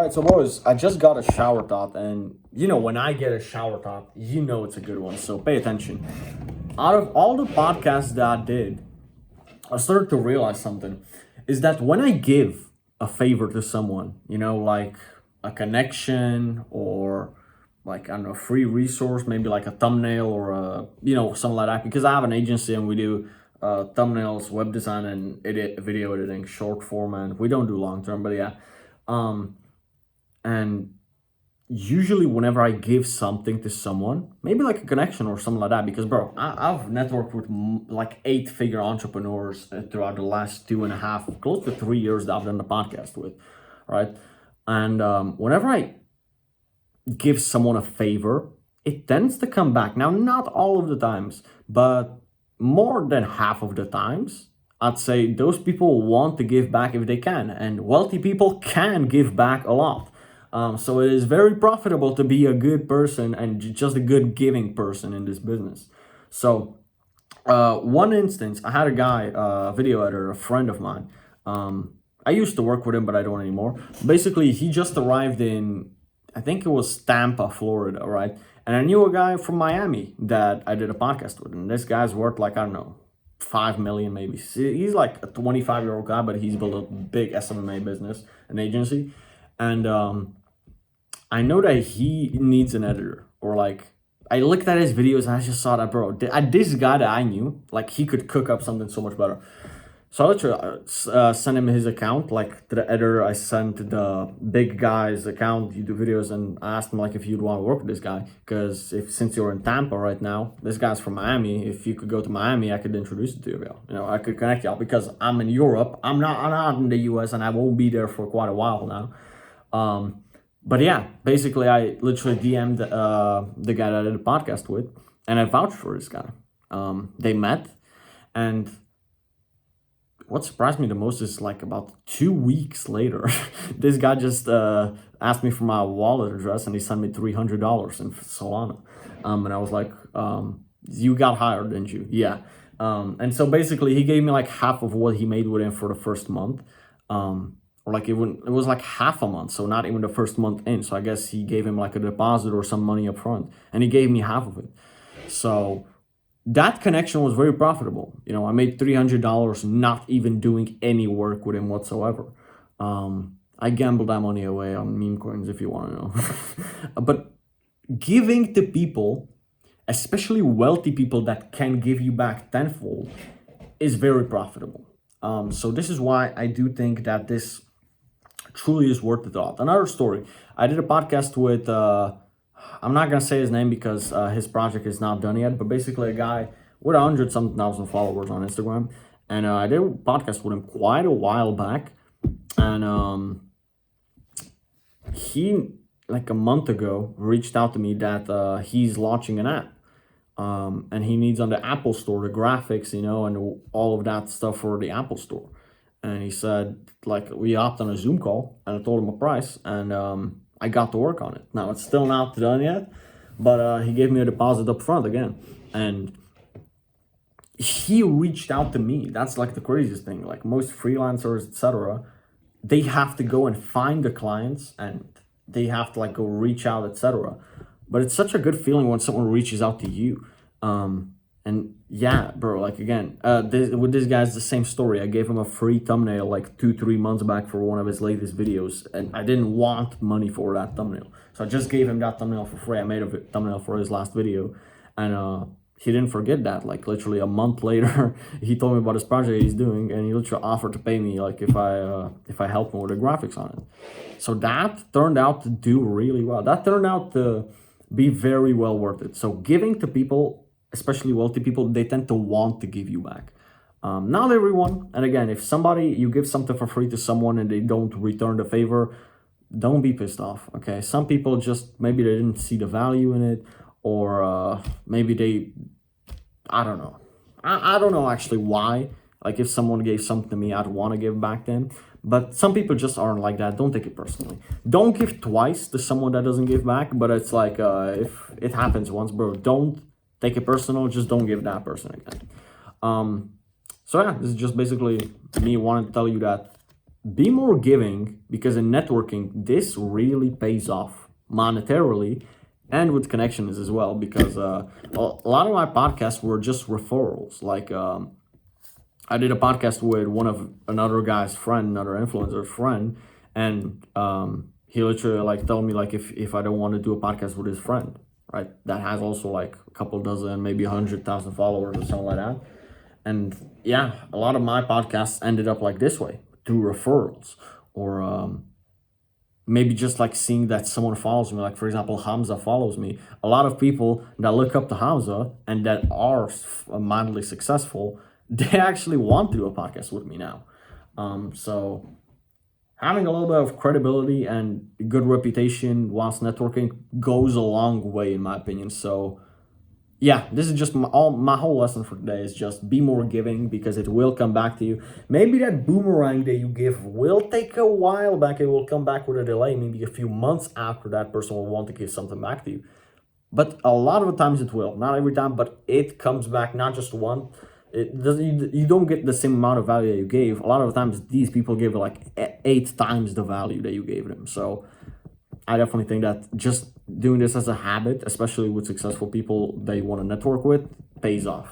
Alright, so boys, I just got a shower thought, and when I get a shower thought, it's a good one, so pay attention. Out of all the podcasts that I did, I started to realize something, is that when I give a favor to someone, like a connection or like, I don't know, a free resource, maybe like a thumbnail or something like that, because I have an agency and we do thumbnails, web design, and video editing, short format. We don't do long term, but yeah. And usually whenever I give something to someone, maybe like a connection or something like that, because bro, I've networked with like 8-figure entrepreneurs throughout the last 2.5, close to 3 years that I've done the podcast with, right? And whenever I give someone a favor, it tends to come back. Now, not all of the times, but more than half of the times, I'd say those people want to give back if they can, and wealthy people can give back a lot. So it is very profitable to be a good person and just a good giving person in this business. So one instance, I had a guy, a video editor, a friend of mine. I used to work with him, but I don't anymore. Basically, he just arrived in, I think it was Tampa, Florida, right? And I knew a guy from Miami that I did a podcast with, and this guy's worth like, I don't know, 5 million maybe. He's like a 25-year-old guy, but he's built a big SMA business, an agency. And I know that he needs an editor, or like, I looked at his videos and I just saw that, bro, this guy that I knew, like, he could cook up something so much better. So I literally sent him his account, like, to the editor. I sent the big guy's account, you do videos, and I asked him, like, if you'd want to work with this guy, because since you're in Tampa right now, this guy's from Miami. If you could go to Miami, I could introduce you to you. I could connect y'all, because I'm in Europe. I'm not in the US, and I won't be there for quite a while now. But yeah, basically, I literally DM'd the guy that I did a podcast with, and I vouched for this guy. They met, and what surprised me the most is, like, about 2 weeks later, this guy just asked me for my wallet address, and he sent me $300 in Solana. And I was like, you got hired, didn't you? Yeah. And so basically, he gave me like half of what he made with him for the first month. Or like it was like half a month, so not even the first month in. So I guess he gave him like a deposit or some money up front, and he gave me half of it. So that connection was very profitable. I made $300 not even doing any work with him whatsoever. I gambled that money away on meme coins, if you want to know. But giving to people, especially wealthy people that can give you back tenfold, is very profitable. So this is why I do think that this truly is worth the thought. Another story, I did a podcast with, I'm not going to say his name because his project is not done yet, but basically a guy with 100-something thousand followers on Instagram. And I did a podcast with him quite a while back. And he, like a month ago, reached out to me that he's launching an app. And he needs on the Apple Store, the graphics, and all of that stuff for the Apple Store. And he said, like, we hopped on a Zoom call, and I told him a price, and I got to work on it. Now, it's still not done yet, but he gave me a deposit up front again. And he reached out to me. That's like the craziest thing. Like most freelancers, etc., they have to go and find the clients, and they have to like go reach out, etc. But it's such a good feeling when someone reaches out to you. And yeah, bro, like again, with this guy's the same story. I gave him a free thumbnail like 2-3 months back for one of his latest videos, and I didn't want money for that thumbnail. So I just gave him that thumbnail for free. I made a thumbnail for his last video, and he didn't forget that. Like literally a month later, he told me about his project he's doing, and he literally offered to pay me like if I help him with the graphics on it. So that turned out to do really well. That turned out to be very well worth it. So giving to people, especially wealthy people, they tend to want to give you back. Not everyone. And again, if you give something for free to someone and they don't return the favor, don't be pissed off, okay? Some people just, maybe they didn't see the value in it, or maybe I don't know. I don't know actually why. Like if someone gave something to me, I'd want to give back to them. But some people just aren't like that. Don't take it personally. Don't give twice to someone that doesn't give back. But it's like, if it happens once, bro, don't take it personal. Just don't give that person again. So yeah, this is just basically me wanting to tell you that be more giving, because in networking, this really pays off monetarily and with connections as well. Because a lot of my podcasts were just referrals. Like I did a podcast with another guy's friend, another influencer's friend, and he literally like told me like if I don't want to do a podcast with his friend, right? That has also like a couple dozen, maybe 100,000 followers or something like that. And yeah, a lot of my podcasts ended up like this way through referrals, or maybe just like seeing that someone follows me. Like for example, Hamza follows me. A lot of people that look up to Hamza and that are mildly successful, they actually want to do a podcast with me now. So having a little bit of credibility and good reputation whilst networking goes a long way, in my opinion. So yeah, this is just my whole lesson for today is just be more giving, because it will come back to you. Maybe that boomerang that you give will take a while back. It will come back with a delay, maybe a few months after that person will want to give something back to you. But a lot of the times it will. Not every time, but it comes back, not just one. It doesn't. You don't get the same amount of value that you gave. A lot of the times these people give like 8 times the value that you gave them. So I definitely think that just doing this as a habit, especially with successful people that you want to network with, pays off.